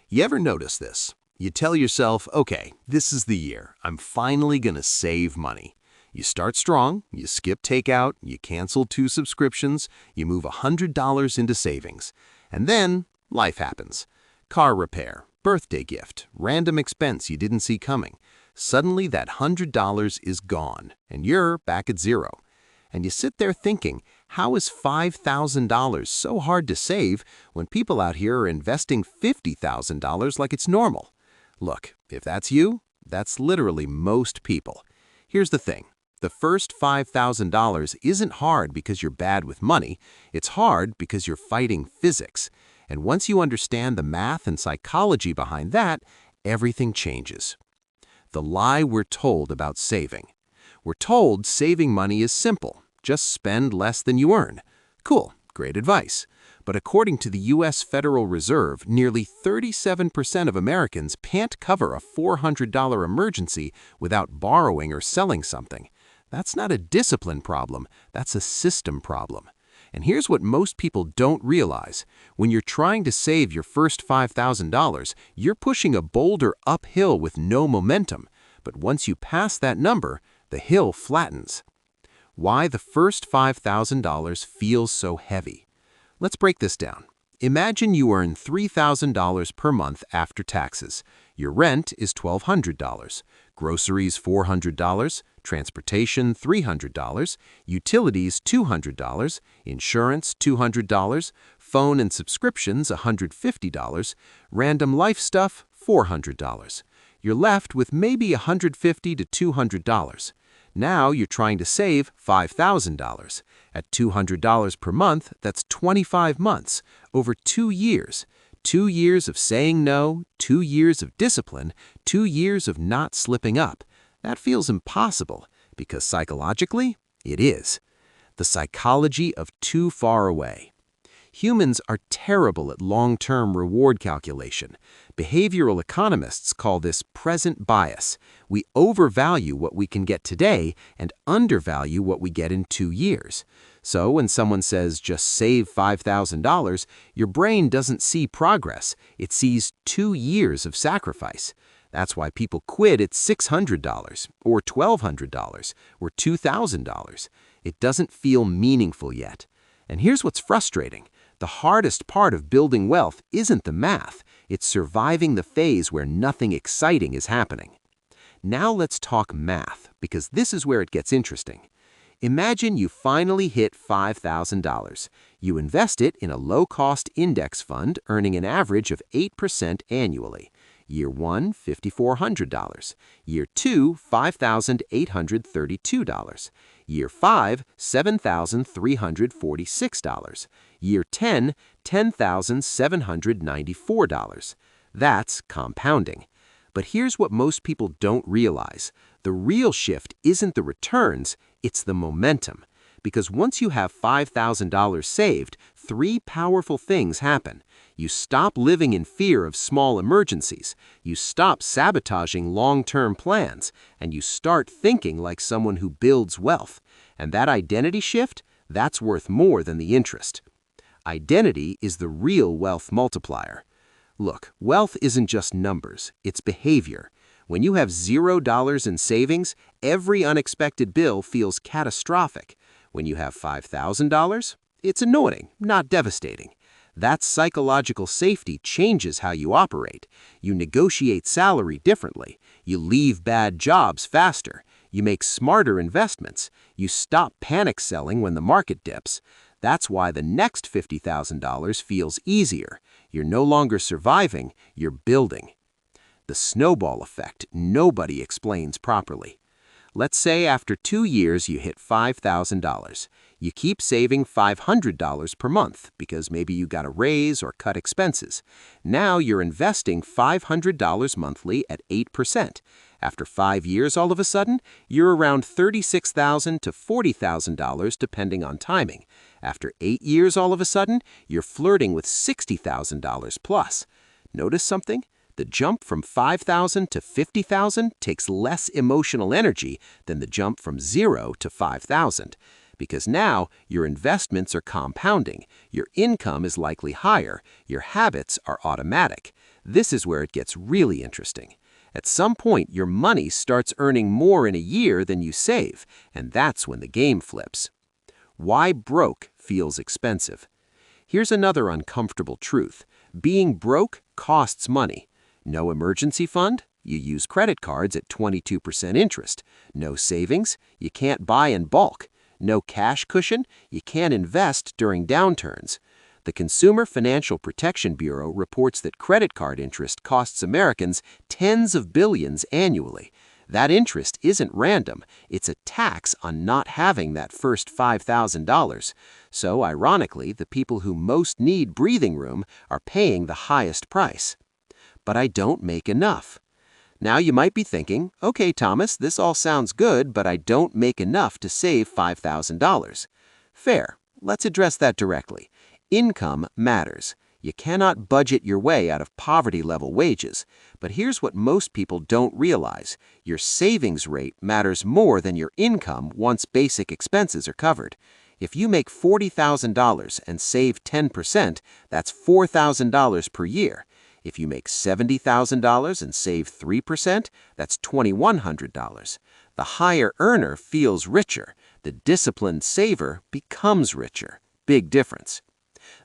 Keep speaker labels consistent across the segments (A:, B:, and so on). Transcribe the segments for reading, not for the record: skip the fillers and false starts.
A: You ever notice this? You tell yourself, okay, this is the year. I'm finally gonna save money. You start strong, you skip takeout, you cancel 2 subscriptions, you move $100 into savings. And then life happens. Car repair, birthday gift, random expense you didn't see coming. Suddenly that $100 is gone, and you're back at zero. And you sit there thinking, how is $5,000 so hard to save when people out here are investing $50,000 like it's normal? Look, if that's you, that's literally most people. Here's the thing. The first $5,000 isn't hard because you're bad with money. It's hard because you're fighting physics. And once you understand the math and psychology behind that, everything changes. The lie we're told about saving. We're told saving money is simple. Just spend less than you earn. Cool, great advice. But according to the U.S. Federal Reserve, nearly 37% of Americans can't cover a $400 emergency without borrowing or selling something. That's not a discipline problem, that's a system problem. And here's what most people don't realize. When you're trying to save your first $5,000, you're pushing a boulder uphill with no momentum. But once you pass that number, the hill flattens. Why the first $5,000 feels so heavy. Let's break this down. Imagine you earn $3,000 per month after taxes. Your rent is $1,200, groceries $400, transportation $300, utilities $200, insurance $200, phone and subscriptions $150, random life stuff $400. You're left with maybe $150 to $200. Now you're trying to save $5,000. At $200 per month, that's 25 months, over 2 years. 2 years of saying no, 2 years of discipline, 2 years of not slipping up. That feels impossible, because psychologically, it is. The psychology of too far away. Humans are terrible at long-term reward calculation. Behavioral economists call this present bias. We overvalue what we can get today and undervalue what we get in 2 years. So when someone says just save $5,000, your brain doesn't see progress. It sees 2 years of sacrifice. That's why people quit at $600 or $1,200 or $2,000. It doesn't feel meaningful yet. And here's what's frustrating. The hardest part of building wealth isn't the math. It's surviving the phase where nothing exciting is happening. Now let's talk math, because this is where it gets interesting. Imagine you finally hit $5,000. You invest it in a low-cost index fund earning an average of 8% annually. Year 1, $5,400. Year 2, $5,832. Year 5, $7,346. Year 10, $10,794. That's compounding. But here's what most people don't realize. The real shift isn't the returns, it's the momentum. Because once you have $5,000 saved, 3 powerful things happen. You stop living in fear of small emergencies, you stop sabotaging long-term plans, and you start thinking like someone who builds wealth. And that identity shift, that's worth more than the interest. Identity is the real wealth multiplier. Look, wealth isn't just numbers, it's behavior. When you have $0 in savings, every unexpected bill feels catastrophic. When you have $5,000, it's annoying, not devastating. That psychological safety changes how you operate. You negotiate salary differently. You leave bad jobs faster. You make smarter investments. You stop panic selling when the market dips. That's why the next $50,000 feels easier. You're no longer surviving, you're building. The snowball effect nobody explains properly. Let's say after 2 years you hit $5,000. You keep saving $500 per month because maybe you got a raise or cut expenses. Now you're investing $500 monthly at 8%. After 5 years, all of a sudden, you're around $36,000 to $40,000 depending on timing. After 8 years, all of a sudden, you're flirting with $60,000 plus. Notice something? The jump from $5,000 to $50,000 takes less emotional energy than the jump from 0 to $5,000. Because now your investments are compounding, your income is likely higher, your habits are automatic.
B: This is where it gets really interesting. At some point, your money starts earning more in a year than you save, and that's when the game flips. Why broke feels expensive. Here's another uncomfortable truth. Being broke costs money. No emergency fund? You use credit cards at 22% interest. No savings? You can't buy in bulk. No cash cushion? You can't invest during downturns. The Consumer Financial Protection Bureau reports that credit card interest costs Americans tens of billions annually. That interest isn't random. It's a tax on not having that first $5,000. So, ironically, the people who most need breathing room are paying the highest price. But I don't make enough. Now you might be thinking, okay, Thomas, this all sounds good, but I don't make enough to save $5,000. Fair. Let's address that directly. Income matters. You cannot budget your way out of poverty-level wages. But here's what most people don't realize. Your savings rate matters more than your income once basic expenses are covered. If you make $40,000 and save 10%, that's $4,000 per year. If you make $70,000 and save 3%, that's $2,100. The higher earner feels richer. The disciplined saver becomes richer. Big difference.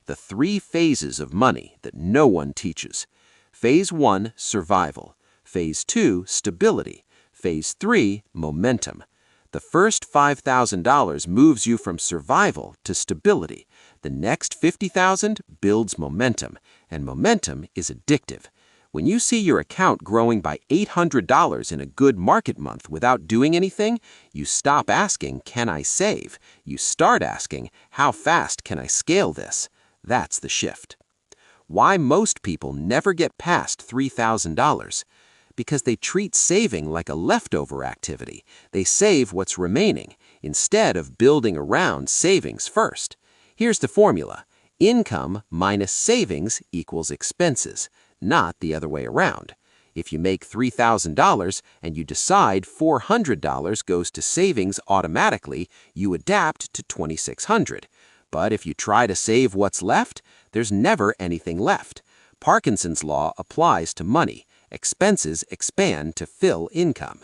B: The 3 phases of money that no one teaches. Phase 1, survival. Phase 2, stability. Phase 3, momentum. The first $5,000 moves you from survival to stability. The next $50,000 builds momentum, and momentum is addictive. When you see your account growing by $800 in a good market month without doing anything, you stop asking, can I save? You start asking, how fast can I scale this? That's the shift. Why most people never get past $3,000? Because they treat saving like a leftover activity. They save what's remaining, instead of building around savings first. Here's the formula. Income minus savings equals expenses, not the other way around. If you make $3,000 and you decide $400 goes to savings automatically, you adapt to $2,600. But if you try to save what's left, there's never anything left. Parkinson's law applies to money. Expenses expand to fill income.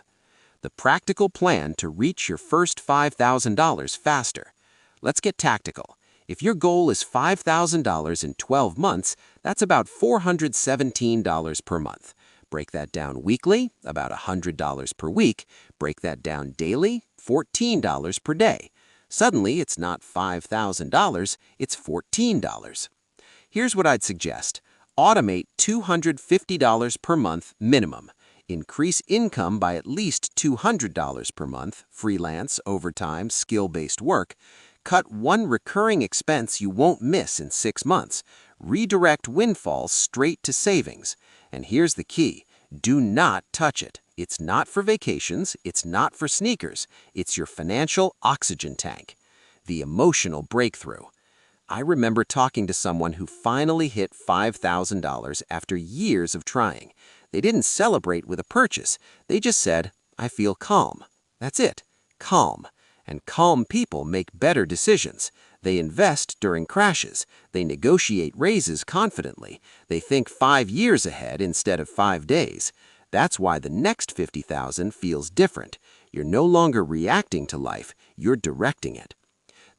B: The practical plan to reach your first $5,000 faster. Let's get tactical. If your goal is $5,000 in 12 months, that's about $417 per month. Break that down weekly, about $100 per week. Break that down daily, $14 per day. Suddenly, it's not $5,000, it's $14. Here's what I'd suggest. Automate $250 per month minimum. Increase income by at least $200 per month, freelance, overtime, skill-based work. Cut one recurring expense you won't miss in 6 months. Redirect windfalls straight to savings. And here's the key. Do not touch it. It's not for vacations. It's not for sneakers. It's your financial oxygen tank. The emotional breakthrough. I remember talking to someone who finally hit $5,000 after years of trying. They didn't celebrate with a purchase. They just said, I feel calm. That's it. Calm. And calm people make better decisions. They invest during crashes. They negotiate raises confidently. They think 5 years ahead instead of 5 days. That's why the next $50,000 feels different. You're no longer reacting to life. You're directing it.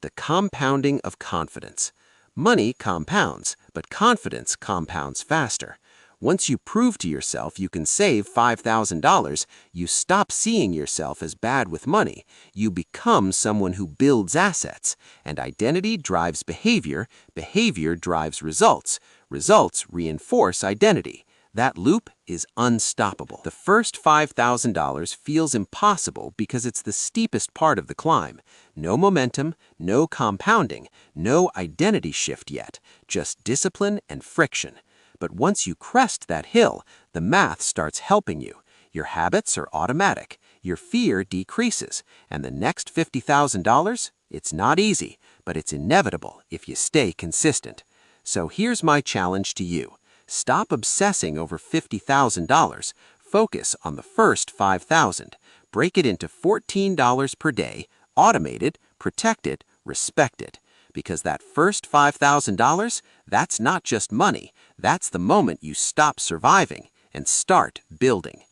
B: The compounding of confidence. Money compounds, but confidence compounds faster. Once you prove to yourself you can save $5,000, you stop seeing yourself as bad with money. You become someone who builds assets. And identity drives behavior. Behavior drives results. Results reinforce identity. That loop is unstoppable. The first $5,000 feels impossible because it's the steepest part of the climb. No momentum, no compounding, no identity shift yet, just discipline and friction. But once you crest that hill, the math starts helping you. Your habits are automatic, your fear decreases, and the next $50,000, it's not easy, but it's inevitable if you stay consistent. So here's my challenge to you. Stop obsessing over $50,000. Focus on the first $5,000. Break it into $14 per day, automate it, protect it, respect it. because that first $5,000, that's not just money, that's the moment you stop surviving and start building.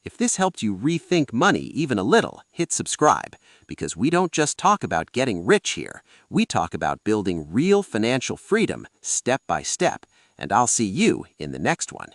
B: If this helped you rethink money even a little, hit subscribe, because we don't just talk about getting rich here, we talk about building real financial freedom step by step, and I'll see you in the next one.